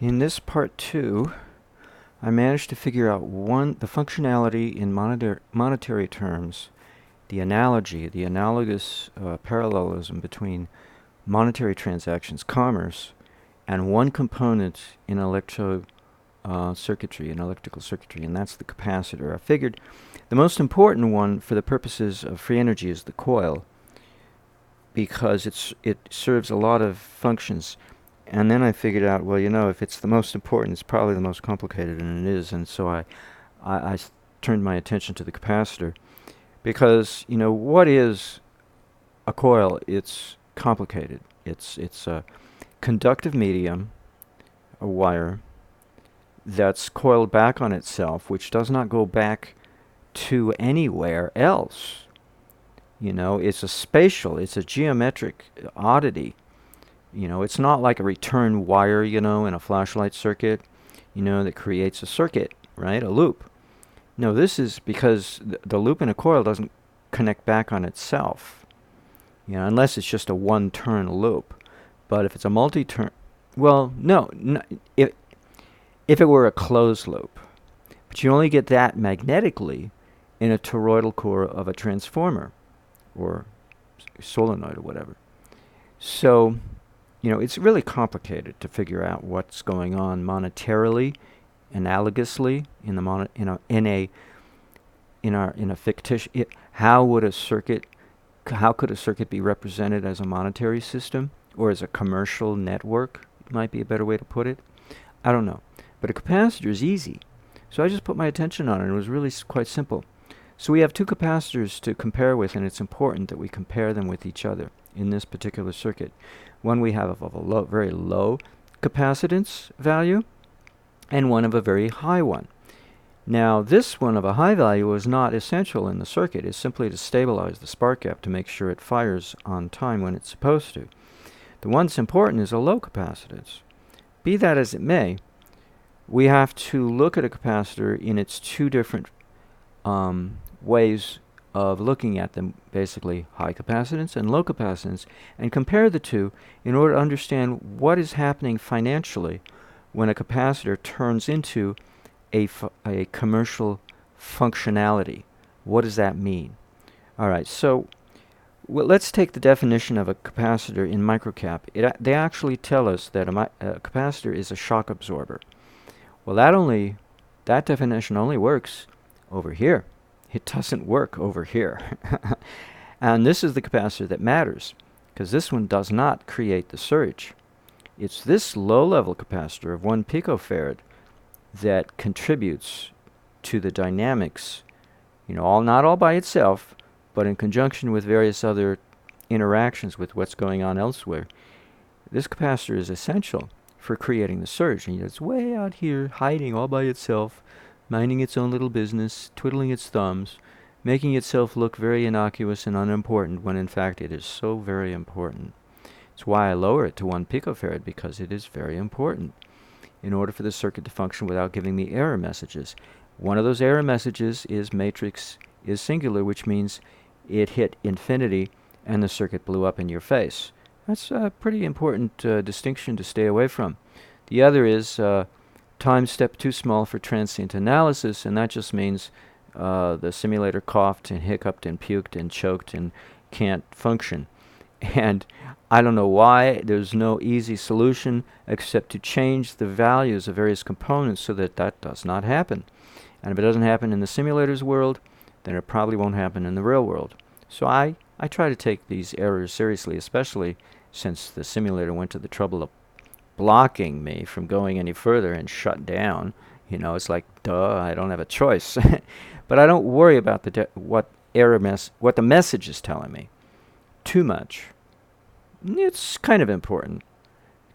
In this part 2, I managed to figure out the functionality in monetary terms, the analogy, the analogous parallelism between monetary transactions, commerce, and one component in circuitry, in electrical circuitry, and that's the capacitor. I figured the most important one for the purposes of free energy is the coil, because it serves a lot of functions. And then I figured out, well, if it's the most important, it's probably the most complicated, and it is. And so I turned my attention to the capacitor, because what is a coil? It's complicated. It's a conductive medium, a wire that's coiled back on itself, which does not go back to anywhere else. It's it's a geometric oddity. It's not like a return wire, in a flashlight circuit, that creates a circuit, right? A loop. No, this is because the loop in a coil doesn't connect back on itself, unless it's just a one-turn loop. But if it's a multi-turn, well, no, if it were a closed loop. But you only get that magnetically in a toroidal core of a transformer or solenoid or whatever. So, it's really complicated to figure out what's going on monetarily, analogously in a fictitious. How could a circuit be represented as a monetary system or as a commercial network? Might be a better way to put it. I don't know, but a capacitor is easy. So I just put my attention on it. It was really quite simple. So we have two capacitors to compare with, and it's important that we compare them with each other in this particular circuit. One we have of a very low capacitance value, and one of a very high one. Now, this one of a high value is not essential in the circuit. It's simply to stabilize the spark gap to make sure it fires on time when it's supposed to. The one that's important is a low capacitance. Be that as it may, we have to look at a capacitor in its two different ways of looking at them, basically high capacitance and low capacitance, and compare the two in order to understand what is happening financially when a capacitor turns into a commercial functionality. What does that mean? All right, so let's take the definition of a capacitor in microcap. They actually tell us that a capacitor is a shock absorber. Well, that definition only works over here. It doesn't work over here. And this is the capacitor that matters, because this one does not create the surge. It's this low-level capacitor of 1 picofarad that contributes to the dynamics, not all by itself, but in conjunction with various other interactions with what's going on elsewhere. This capacitor is essential for creating the surge, and it's way out here hiding all by itself, minding its own little business, twiddling its thumbs, making itself look very innocuous and unimportant when in fact it is so very important. It's why I lower it to 1 picofarad, because it is very important in order for the circuit to function without giving me error messages. One of those error messages is matrix is singular, which means it hit infinity and the circuit blew up in your face. That's a pretty important distinction to stay away from. The other is time step too small for transient analysis, and that just means the simulator coughed and hiccuped and puked and choked and can't function. And I don't know why. There's no easy solution except to change the values of various components so that that does not happen. And if it doesn't happen in the simulator's world, then it probably won't happen in the real world. So I try to take these errors seriously, especially since the simulator went to the trouble of blocking me from going any further and shut down. It's like, duh, I don't have a choice. But I don't worry about what the message is telling me too much. It's kind of important,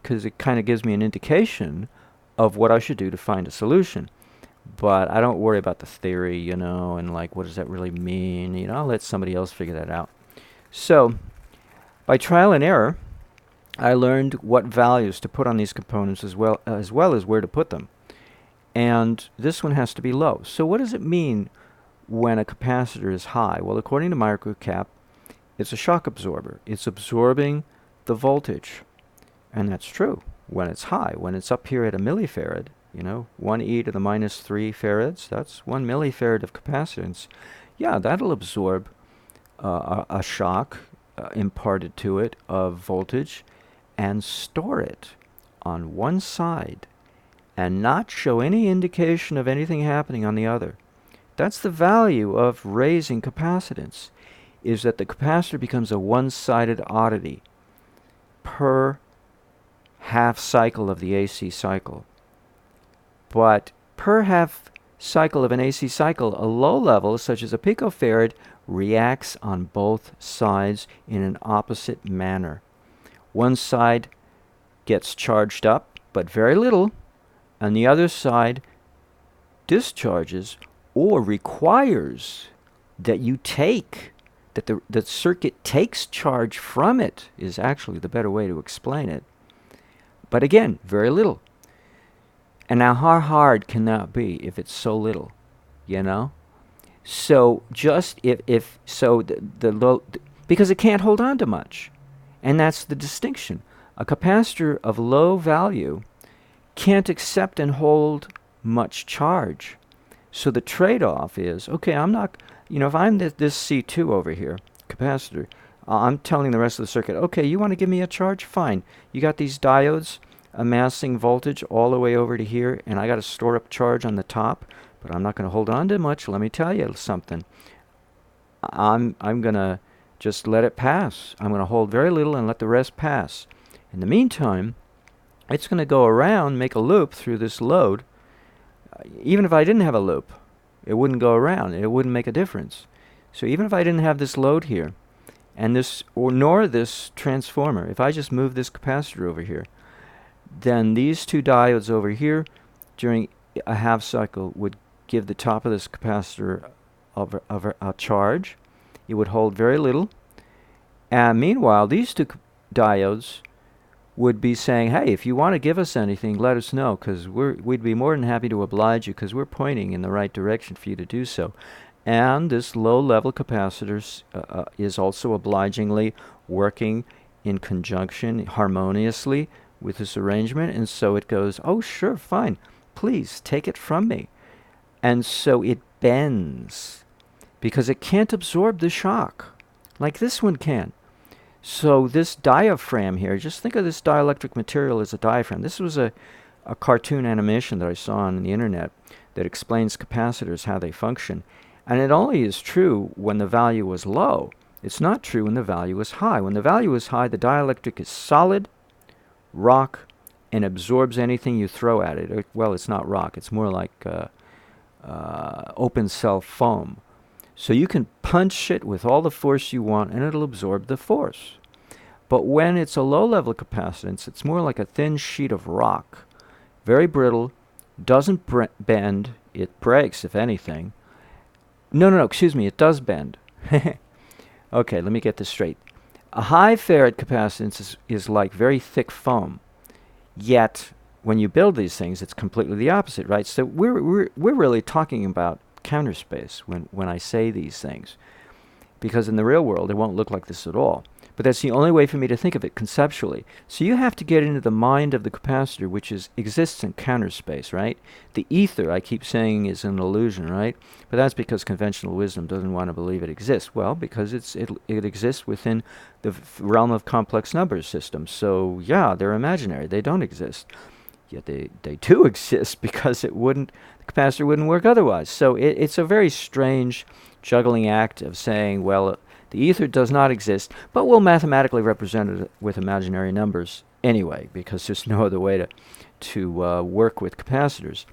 because it kind of gives me an indication of what I should do to find a solution. But I don't worry about the theory, and like, what does that really mean? I'll let somebody else figure that out. So, by trial and error, I learned what values to put on these components as well as where to put them. And this one has to be low. So what does it mean when a capacitor is high? Well, according to microcap, it's a shock absorber. It's absorbing the voltage. And that's true. when it's high. When it's up here at a millifarad, 1 e to the minus 3 farads, that's 1 millifarad of capacitance. Yeah, that'll absorb a shock imparted to it of voltage and store it on one side and not show any indication of anything happening on the other. That's the value of raising capacitance, is that the capacitor becomes a one-sided oddity per half cycle of the AC cycle. But per half cycle of an AC cycle, a low level, such as a picofarad, reacts on both sides in an opposite manner. One side gets charged up, but very little, and the other side discharges or requires that you take, that the circuit takes charge from it, is actually the better way to explain it. But again, very little. And now how hard can that be if it's so little, So just because it can't hold on to much. And that's the distinction. A capacitor of low value can't accept and hold much charge. So the trade-off is, okay, I'm not, if I'm this C2 over here, capacitor, I'm telling the rest of the circuit, okay, you want to give me a charge? Fine. You got these diodes amassing voltage all the way over to here, and I got to store up charge on the top, but I'm not going to hold on to much. Let me tell you something. I'm going to just let it pass. I'm going to hold very little and let the rest pass. In the meantime, it's going to go around, make a loop through this load. Even if I didn't have a loop, it wouldn't go around. It wouldn't make a difference. So even if I didn't have this load here, and nor this transformer, if I just move this capacitor over here, then these two diodes over here during a half cycle would give the top of this capacitor a charge. It would hold very little. And meanwhile, these two diodes would be saying, hey, if you want to give us anything, let us know, because we'd be more than happy to oblige you, because we're pointing in the right direction for you to do so. And this low-level capacitor is also obligingly working in conjunction harmoniously with this arrangement, and so it goes, oh, sure, fine, please take it from me. And so it bends, because it can't absorb the shock like this one can. So this diaphragm here, just think of this dielectric material as a diaphragm. This was a cartoon animation that I saw on the internet that explains capacitors, how they function. And it only is true when the value was low. It's not true when the value is high. When the value is high, the dielectric is solid, rock, and absorbs anything you throw at it. Well, it's not rock. It's more like open cell foam. So you can punch it with all the force you want, and it'll absorb the force. But when it's a low-level capacitance, it's more like a thin sheet of rock. Very brittle, doesn't bend, it breaks, if anything. No, excuse me, it does bend. Okay, let me get this straight. A high farad capacitance is like very thick foam. Yet, when you build these things, it's completely the opposite, right? So we're really talking about counter space when I say these things, because in the real world it won't look like this at all. But that's the only way for me to think of it conceptually. So you have to get into the mind of the capacitor, which exists in counter space, right? The ether, I keep saying, is an illusion, right? But that's because conventional wisdom doesn't want to believe it exists. Well, because it exists within the realm of complex number systems. So yeah, they're imaginary. They don't exist. Yet they do exist, because the capacitor wouldn't work otherwise. So it's a very strange juggling act of saying, well, the ether does not exist, but we'll mathematically represent it with imaginary numbers anyway, because there's no other way to work with capacitors.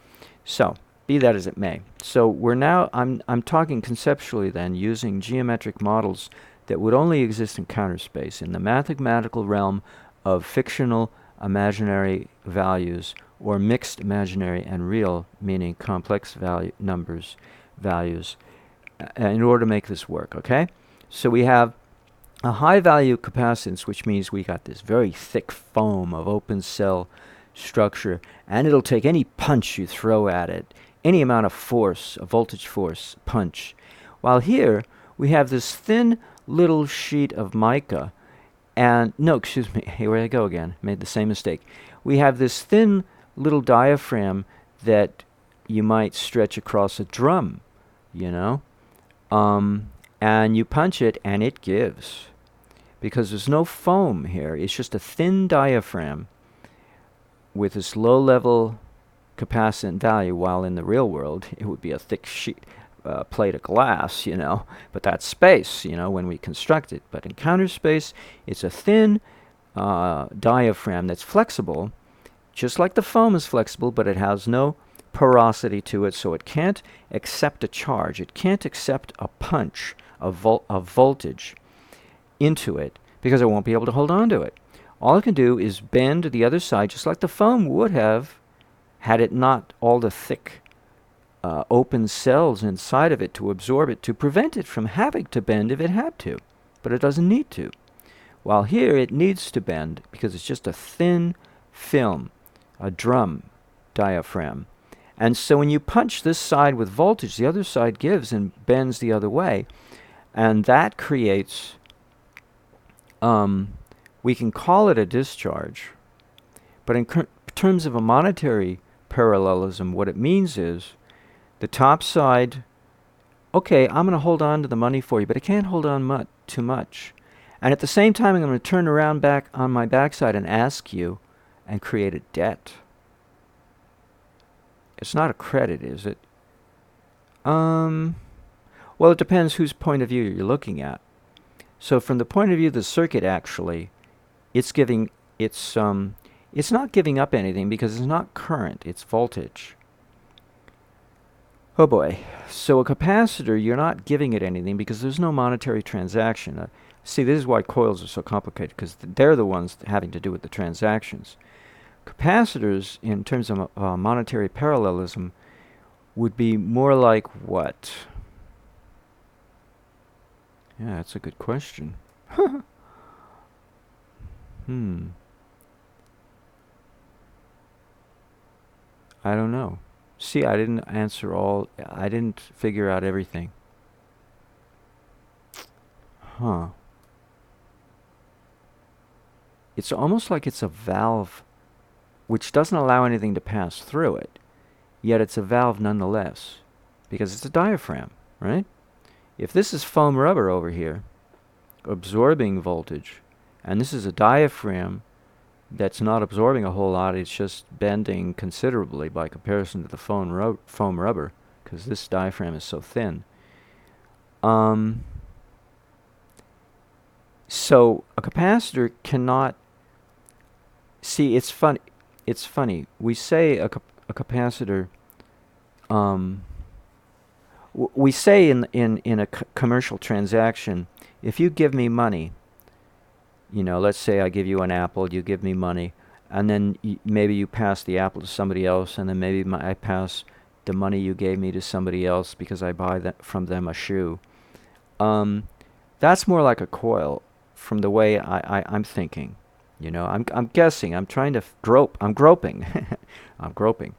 So, be that as it may. So I'm talking conceptually then, using geometric models that would only exist in counter space, in the mathematical realm of fictional imaginary values, or mixed imaginary and real, meaning complex values, in order to make this work, okay? So we have a high value capacitance, which means we got this very thick foam of open cell structure, and it'll take any punch you throw at it, any amount of force, a voltage force punch. While here we have this thin little sheet of mica, and no, excuse me, here I go again, made the same mistake. we have this thin little diaphragm that you might stretch across a drum, you know, and you punch it and it gives, because there's no foam here. It's just a thin diaphragm with this low-level capacitance value, while in the real world it would be a thick plate of glass, you know, but that's space, you know, when we construct it. But in counter space, it's a thin diaphragm that's flexible, just like the foam is flexible, but it has no porosity to it, so it can't accept a charge. It can't accept a punch of voltage into it, because it won't be able to hold on to it. All it can do is bend to the other side, just like the foam would have had it not all the thick open cells inside of it to absorb it, to prevent it from having to bend if it had to. But it doesn't need to. While here it needs to bend because it's just a thin film, a drum diaphragm. And so when you punch this side with voltage, the other side gives and bends the other way. And that creates, we can call it a discharge. But in terms of a monetary parallelism, what it means is the top side, okay, I'm going to hold on to the money for you, but I can't hold on too much. And at the same time, I'm going to turn around back on my backside and ask you and create a debt. It's not a credit, is it? Well, it depends whose point of view you're looking at. So from the point of view of the circuit, actually, it's not giving up anything because it's not current, it's voltage. Oh boy. So a capacitor, you're not giving it anything because there's no monetary transaction. See, this is why coils are so complicated, because they're the ones having to do with the transactions. Capacitors, in terms of monetary parallelism, would be more like what? Yeah, that's a good question. I don't know. See, I didn't figure out everything. Huh. It's almost like it's a valve which doesn't allow anything to pass through it, yet it's a valve nonetheless, because it's a diaphragm, right? If this is foam rubber over here, absorbing voltage, and this is a diaphragm that's not absorbing a whole lot, it's just bending considerably by comparison to the foam rubber, because this diaphragm is so thin. So a capacitor cannot... See, it's funny. We say a capacitor... we say in a commercial transaction, if you give me money, you know, let's say I give you an apple, you give me money, and then maybe you pass the apple to somebody else, and then maybe I pass the money you gave me to somebody else because I buy from them a shoe. That's more like a coil from the way I'm thinking. You know, I'm guessing. I'm trying to grope. I'm groping. I'm groping,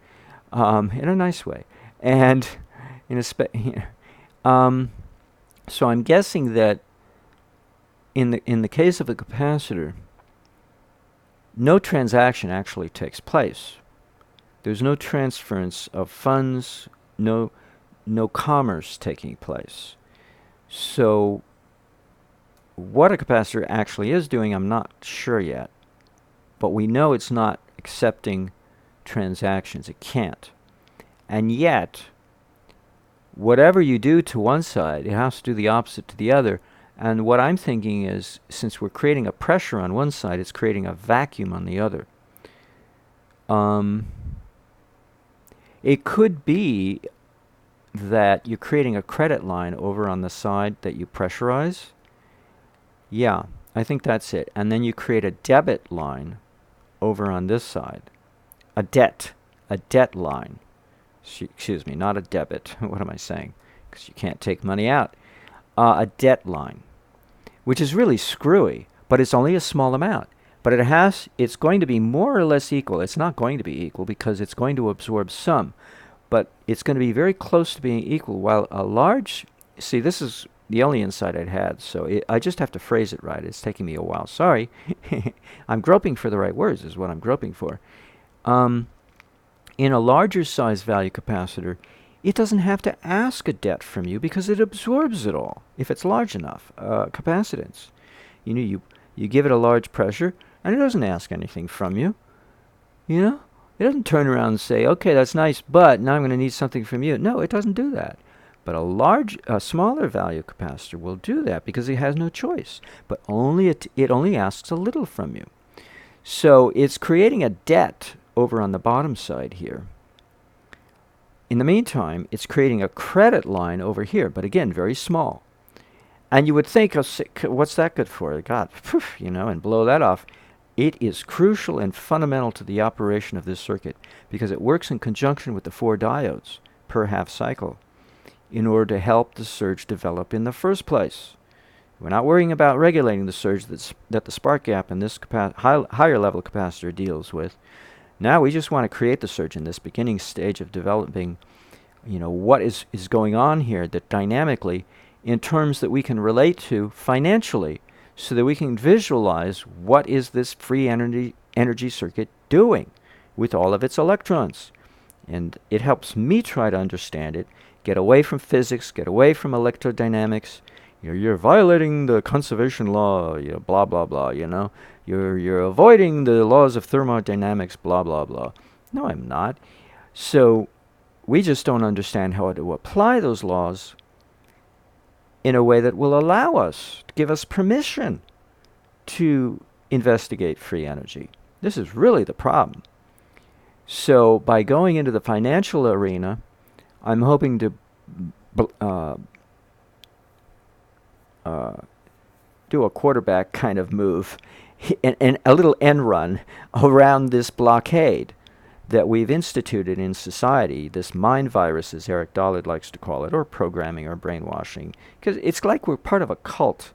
in a nice way, and in a so I'm guessing that in the case of a capacitor, no transaction actually takes place. There's no transference of funds, no commerce taking place. So what a capacitor actually is doing, I'm not sure yet. But we know it's not accepting transactions. It can't. And yet, whatever you do to one side, it has to do the opposite to the other. And what I'm thinking is, since we're creating a pressure on one side, it's creating a vacuum on the other. It could be that you're creating a credit line over on the side that you pressurize. Yeah, I think that's it. And then you create a debit line over on this side. A debt line. Excuse me, not a debit. What am I saying? Because you can't take money out. A debt line, which is really screwy, but it's only a small amount. But it's going to be more or less equal. It's not going to be equal because it's going to absorb some, but it's going to be very close to being equal. While a large, see, this is the only insight I'd had. So I just have to phrase it right. It's taking me a while. Sorry. I'm groping for the right words is what I'm groping for. In a larger size value capacitor, it doesn't have to ask a debt from you because it absorbs it all if it's large enough. Capacitance. You give it a large pressure and it doesn't ask anything from you. It doesn't turn around and say, okay, that's nice, but now I'm going to need something from you. No, it doesn't do that. But a smaller value capacitor will do that because it has no choice. But it only asks a little from you. So it's creating a debt over on the bottom side here. In the meantime, it's creating a credit line over here, but again, very small. And you would think, what's that good for? God, and blow that off. It is crucial and fundamental to the operation of this circuit because it works in conjunction with the 4 diodes per half cycle in order to help the surge develop in the first place. We're not worrying about regulating the surge that the spark gap in this higher level capacitor deals with. Now we just want to create the surge in this beginning stage of developing, what is going on here that dynamically in terms that we can relate to financially so that we can visualize what is this free energy circuit doing with all of its electrons. And it helps me try to understand it, get away from physics, get away from electrodynamics. You're violating the conservation law, blah, blah, blah, You're avoiding the laws of thermodynamics, blah, blah, blah. No, I'm not. So we just don't understand how to apply those laws in a way that will allow us, to give us permission to investigate free energy. This is really the problem. So by going into the financial arena, I'm hoping to do a quarterback kind of move and a little end run around this blockade that we've instituted in society, this mind virus, as Eric Dollard likes to call it, or programming or brainwashing. Because it's like we're part of a cult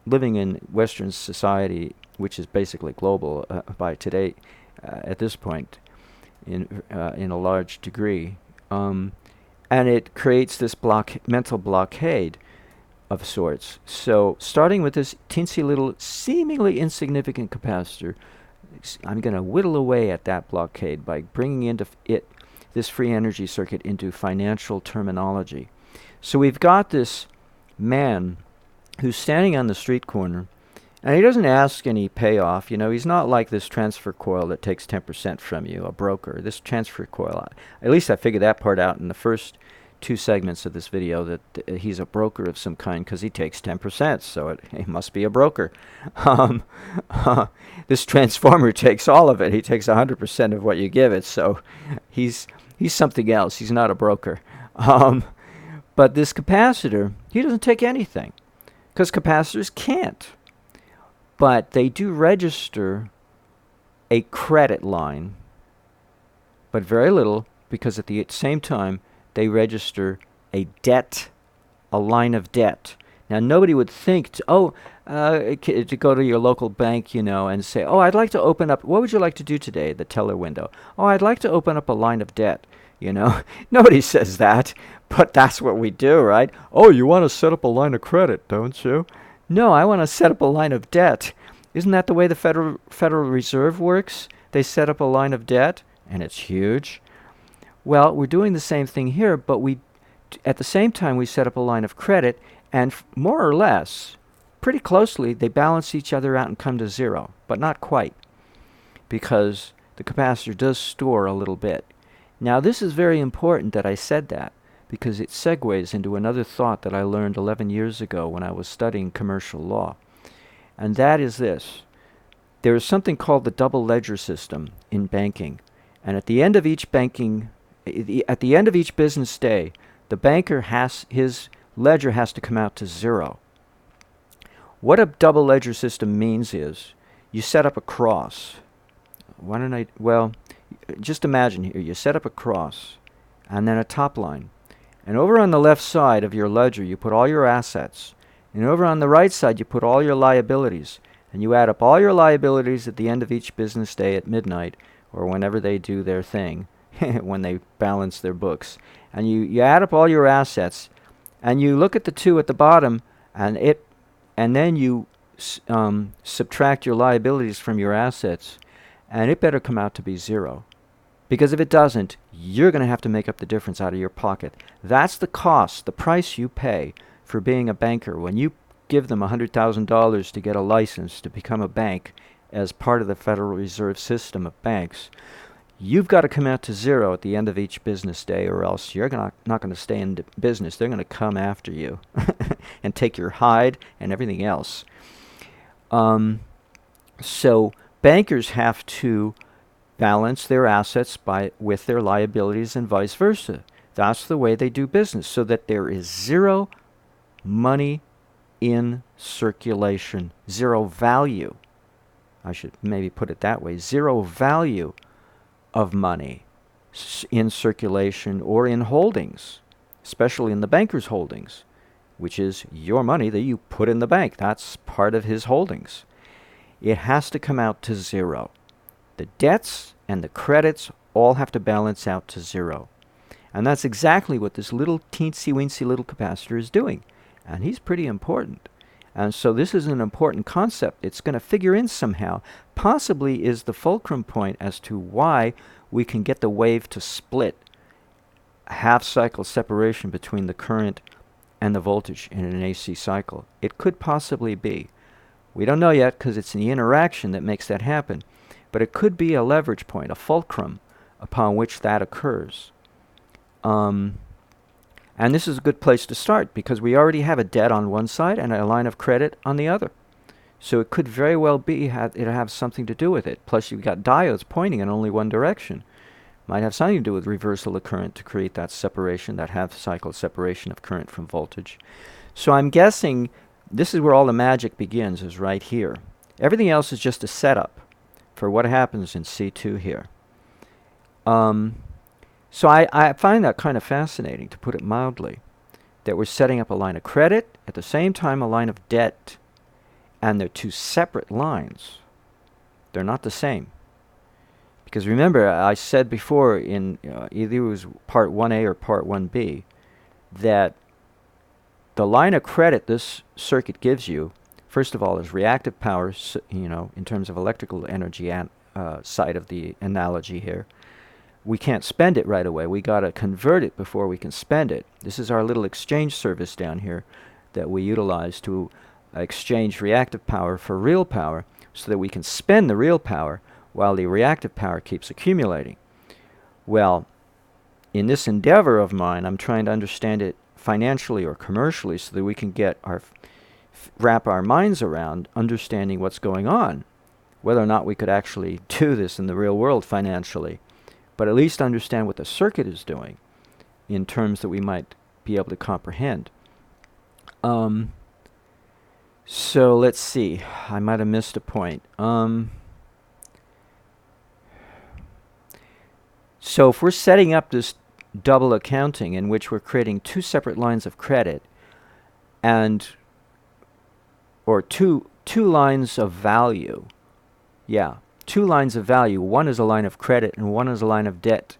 living in Western society, which is basically global by today, at this point, in a large degree. And it creates this mental blockade of sorts. So starting with this teensy little, seemingly insignificant capacitor, I'm going to whittle away at that blockade by bringing into this free energy circuit into financial terminology. So we've got this man who's standing on the street corner, and he doesn't ask any payoff. He's not like this transfer coil that takes 10% from you, a broker. This transfer coil, at least I figured that part out in the first 2 segments of this video, that he's a broker of some kind because he takes 10%, so he must be a broker. This transformer takes all of it. He takes 100% of what you give it, so he's something else. He's not a broker. But this capacitor, he doesn't take anything because capacitors can't. But they do register a credit line, but very little, because at the same time, they register a debt, a line of debt. Now, nobody would think to go to your local bank, and say, oh, I'd like to open up, what would you like to do today, the teller window? Oh, I'd like to open up a line of debt, Nobody says that, but that's what we do, right? Oh, you want to set up a line of credit, don't you? No, I want to set up a line of debt. Isn't that the way the Federal Reserve works? They set up a line of debt, and it's huge. Well, we're doing the same thing here, but at the same time, we set up a line of credit, and more or less, pretty closely, they balance each other out and come to zero, but not quite, because the capacitor does store a little bit. Now, this is very important that I said that, because it segues into another thought that I learned 11 years ago when I was studying commercial law, and that is this. There is something called the double ledger system in banking, and at the end of each business day, the banker his ledger has to come out to zero. What a double ledger system means is you set up a cross. Just imagine here, you set up a cross and then a top line. And over on the left side of your ledger, you put all your assets. And over on the right side, you put all your liabilities. And you add up all your liabilities at the end of each business day at midnight, or whenever they do their thing, when they balance their books. And you add up all your assets, and you look at the 2 at the bottom and it, and then you subtract your liabilities from your assets, and it better come out to be zero. Because if it doesn't, you're going to have to make up the difference out of your pocket. That's the cost, the price you pay for being a banker. When you give them $100,000 to get a license to become a bank as part of the Federal Reserve system of banks, you've got to come out to zero at the end of each business day, or else you're not going to stay in business. They're going to come after you and take your hide and everything else. So bankers have to balance their assets with their liabilities and vice versa. That's the way they do business, so that there is zero money in circulation, zero value. I should maybe put it that way. Zero value of money in circulation or in holdings, especially in the banker's holdings, which is your money that you put in the bank. That's part of his holdings. It has to come out to zero. The debts and the credits all have to balance out to zero. And that's exactly what this little teensy-weensy little capacitor is doing. And he's pretty important. And so this is an important concept. It's going to figure in somehow, possibly is the fulcrum point as to why we can get the wave to split, half-cycle separation between the current and the voltage in an AC cycle. It could possibly be. We don't know yet because it's the interaction that makes that happen. But it could be a leverage point, a fulcrum upon which that occurs. And this is a good place to start because we already have a debt on one side and a line of credit on the other. So it could very well be it have something to do with it. Plus you've got diodes pointing in only one direction. Might have something to do with reversal of current to create that separation, that half-cycle separation of current from voltage. So I'm guessing this is where all the magic begins, is right here. Everything else is just a setup for what happens in C2 here. So I find that kind of fascinating, to put it mildly, that we're setting up a line of credit, at the same time a line of debt, and they're two separate lines. They're not the same. Because remember, I said before in either it was part 1A or part 1B, that the line of credit this circuit gives you, first of all, is reactive power, in terms of electrical energy side of the analogy here. We can't spend it right away. We got to convert it before we can spend it. This is our little exchange service down here that we utilize to exchange reactive power for real power so that we can spend the real power while the reactive power keeps accumulating. Well, in this endeavor of mine, I'm trying to understand it financially or commercially so that we can get wrap our minds around understanding what's going on, whether or not we could actually do this in the real world financially, but at least understand what the circuit is doing in terms that we might be able to comprehend. So let's see. I might have missed a point. So if we're setting up this double accounting in which we're creating two separate lines of credit or two lines of value. Yeah, two lines of value. One is a line of credit and one is a line of debt.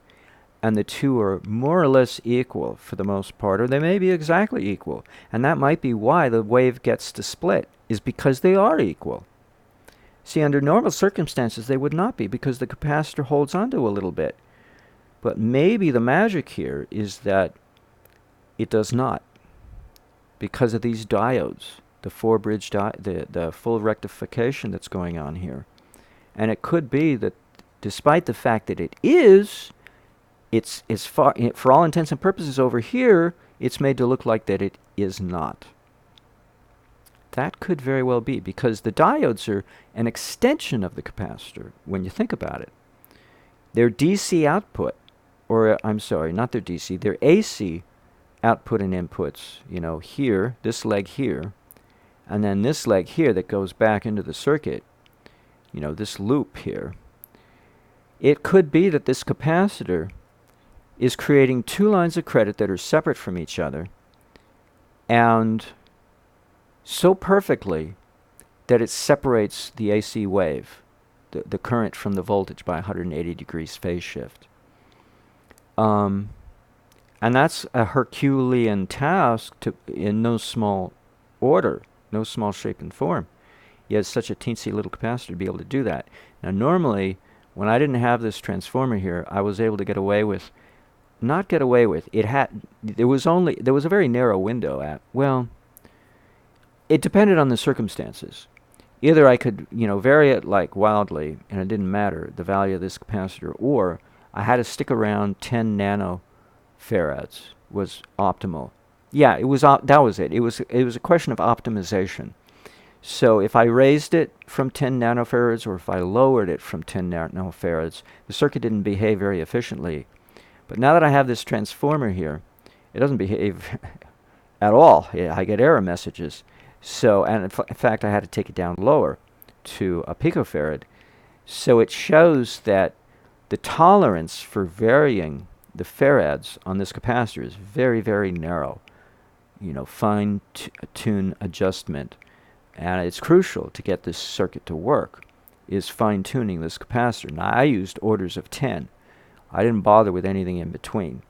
And the two are more or less equal for the most part, or they may be exactly equal. And that might be why the wave gets to split, is because they are equal. See, under normal circumstances, they would not be because the capacitor holds onto a little bit. But maybe the magic here is that it does not, because of these diodes, the four-bridge the full rectification that's going on here. And it could be that despite the fact that it's for all intents and purposes over here, it's made to look like that it is not. That could very well be, because the diodes are an extension of the capacitor when you think about it. Their DC output, or I'm sorry, not their DC, their AC output and inputs, here, this leg here, and then this leg here that goes back into the circuit, this loop here. It could be that this capacitor is creating two lines of credit that are separate from each other, and so perfectly that it separates the AC wave, the current from the voltage, by 180 degrees phase shift. And that's a Herculean task in no small order, no small shape and form. Yet such a teensy little capacitor to be able to do that. Now normally, when I didn't have this transformer here, I was able to get away with, not get away with, there was a very narrow window well, it depended on the circumstances. Either I could, vary it like wildly, and it didn't matter, the value of this capacitor, or I had to stick around 10 nanofarads was optimal. Yeah, that was it. It was a question of optimization. So if I raised it from 10 nanofarads or if I lowered it from 10 nanofarads, the circuit didn't behave very efficiently. But now that I have this transformer here, it doesn't behave at all. I get error messages. So, and in fact, I had to take it down lower to a picofarad. So it shows that the tolerance for varying the farads on this capacitor is very, very narrow. Fine tune adjustment. And it's crucial to get this circuit to work, is fine-tuning this capacitor. Now, I used orders of 10. I didn't bother with anything in between.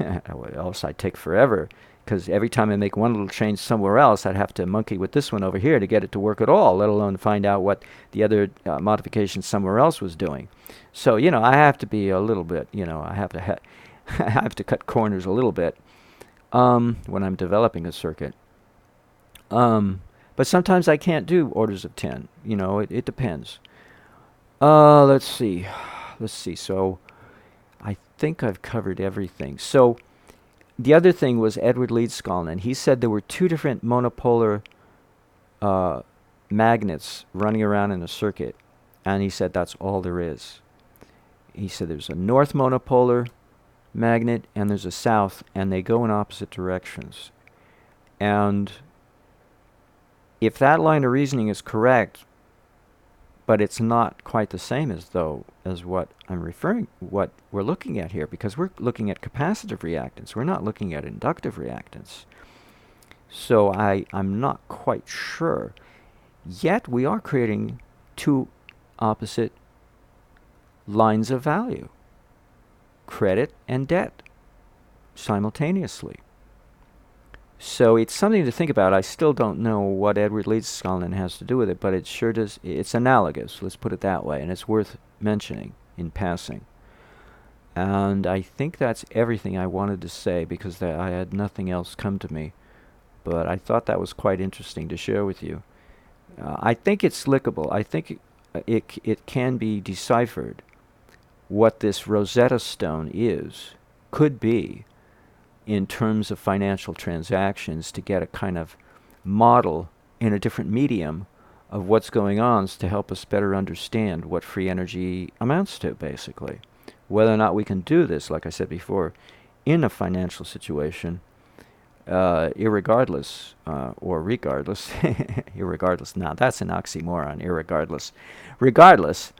Else I'd take forever, because every time I make one little change somewhere else, I'd have to monkey with this one over here to get it to work at all, let alone find out what the other modification somewhere else was doing. So, I have to be a little bit, I have to I have to cut corners a little bit when I'm developing a circuit. But sometimes I can't do orders of 10. It depends. Let's see. So I think I've covered everything. So the other thing was Edward Leedskalnin. He said there were two different monopolar magnets running around in a circuit. And he said that's all there is. He said there's a north monopolar magnet and there's a south, and they go in opposite directions. And if that line of reasoning is correct, but it's not quite the same as what what we're looking at here, because we're looking at capacitive reactance. We're not looking at inductive reactance. So I'm not quite sure. Yet we are creating two opposite lines of value, credit and debt, simultaneously. So it's something to think about. I still don't know what Edward Leedskalnin has to do with it, but it sure does. It's analogous, let's put it that way, and it's worth mentioning in passing. And I think that's everything I wanted to say, because I had nothing else come to me. But I thought that was quite interesting to share with you. I think it's lickable. I think it can be deciphered what this Rosetta Stone could be, in terms of financial transactions, to get a kind of model in a different medium of what's going on, to help us better understand what free energy amounts to, basically. Whether or not we can do this, like I said before, in a financial situation, irregardless, or regardless, irregardless, now that's an oxymoron, irregardless, regardless,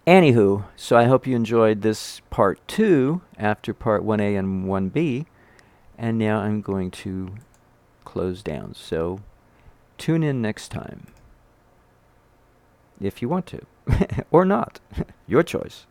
anywho, so I hope you enjoyed this part 2 after part 1A and 1B, and now I'm going to close down. So tune in next time, if you want to, or not, your choice.